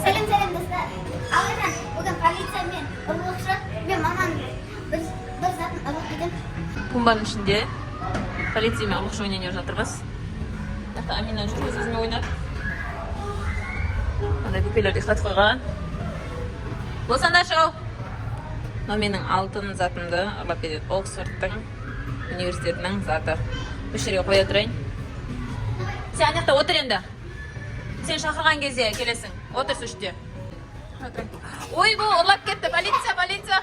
Selam dostlar. Ağırdan bugün politsiya men urg'uchi men mamam bir zatni olib keldim. Pumbaның ішінде полициямен ұрлықшы ойнап жатырмыз. Мына Амина жүр өз-өзімен ойнап. Андай бүкелерді ұйықтатып қойған. Болсаңдар шоу. Мына менің алтын затымды ұрлап кетеді. Оксфордтың университетінің заты. Осы жерге қоя тұрайын. Сен ана жақта отыр енді. Сен шақырған кезде келесің. Отыр сол жерде. Ой, бұл ұрлап кетті. Полиция.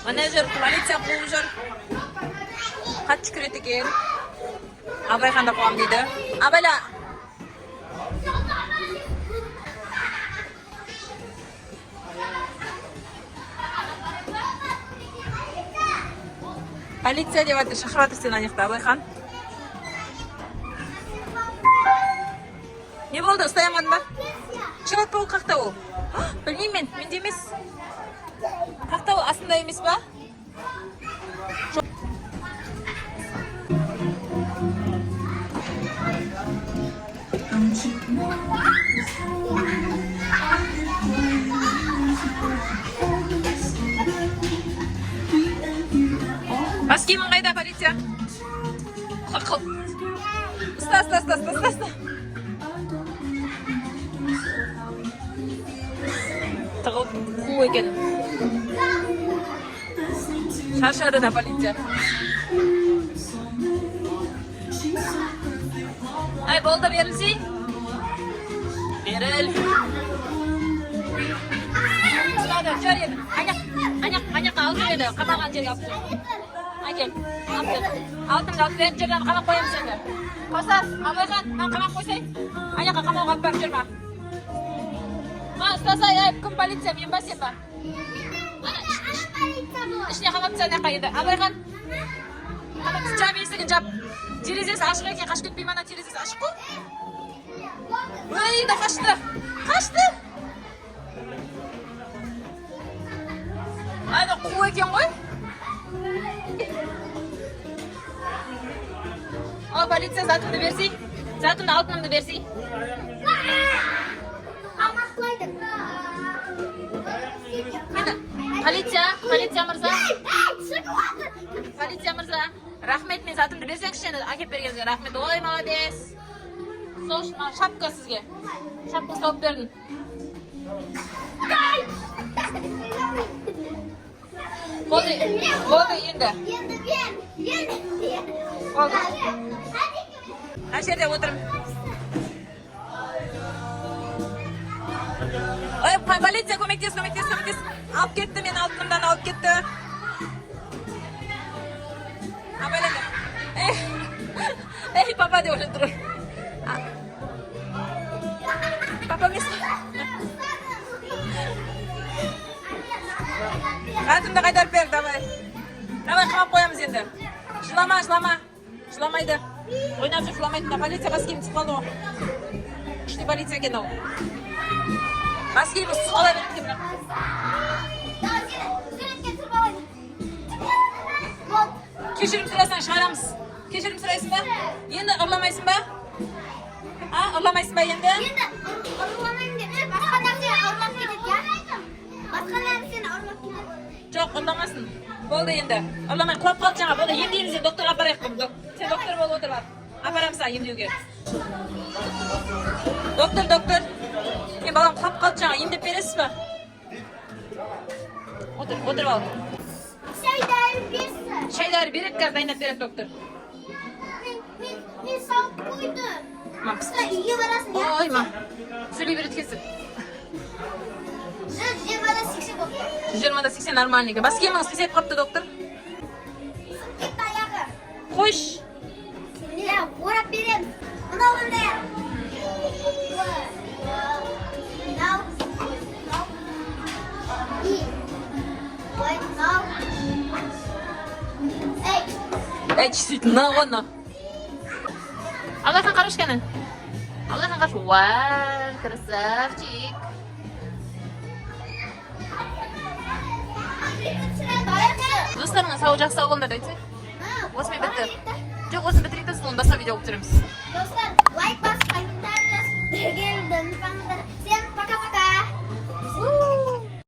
Мына жүр, полиция қуып жүр. Қатты кіреді екен. Абайханда қуам дейді. Абайла. Полиция деп жатыр, шақырып жатыр сен ана жақта, Абайхан. Не болды, ұстай алмадың ба? Шығып бұл қақта ол? Білмеймін менде емес. Қақта ол астында емес ба? Бас киімің қайда, полиция? Ұста. Тығылып қу екен. Шаршады да полиция. Ай, болды берілсей? Беріл. Ұстады, жөр еді. Аняққа алып еді, қамаған жерге алып жүр. Әкел, алып жүр. Алтынды алып беріп жерден қамақ қоямын сені. Қосас, Абайхан, мен қамақ қойсай. Аняққа қамауға алып барып жүрма. Ұстасай, кім полиция, мен ба, сен ба? İşine қамап сәне қайды. Абайхан, жап есігін жап. Терезесі ашық екен, қашып кетпей мана терезесі ашық қой. Ой, да қашты. Айда қу екен ғой. Ал полиция затымды берсей. Затымды алтынымды берсей. Амақлайды. Полиция мырза, рахмет, мен затымды берсеңізші, әкеп бергеніңізге рахмет. Ой, молодец. Сол шапка сізге. Шапка салып бердім. Болды енді. Болды. Ана жерде отырым. Ой, полиция көмектес. Алып кетті, мен алтынымдан алып кетті. Абайлады. Эй, папа деп уже тұр. Папа емес. Алтынды қайтарып бер, давай. Давай, қамап қоямыз енді. Жыламайды. Ойнап жүр, жыламайды. Полиция бас киім түсіп қалды ғой. Күшті полиция екен ол. Бас киім түсіп қала берді бірақ. Кешірім сұрасаң шығарамыз. Кешірім сұрайсың ба? Енді ұрламайсың ба? Ұрламайсың ба енді? Енді ұрламайын деп, басқа нәрсені ұрлап кетеді, я? Басқа нәрсені ұрлап кетеді. Жоқ, ұрламасын. Болды енді. Ұрламай, құлап қалды жаңа. Болды, емдейміз, докторға апарайық. Сен доктор болып отыр бар. Апарамыз емдеуге. Доктор. Мен балам құлап қалды жаңа. Емдеп бересіз ба? Отыр ал. Шайлар береді, қазір дайындап береді доктор. Мен салып қойды. Үйге барасың, я? Ой, ма. Сөйлей береді кесіп. 120-80 болды. 120-80 нормальный. Бас киіміңіз пісеп қапты, доктор. Кетті аяғы. Қойш. Я орап берем. Мынау қандай? Действительно, оны. Абайхан қараш кәні. Абайхан қараш. Вау, красавчик. Достарыңа сау жақсы сау болыңдар айтсай. Осымен бітті. Жоқ, осымен бітірейік та соны басқа видео алып түсіреміз. Достар, лайк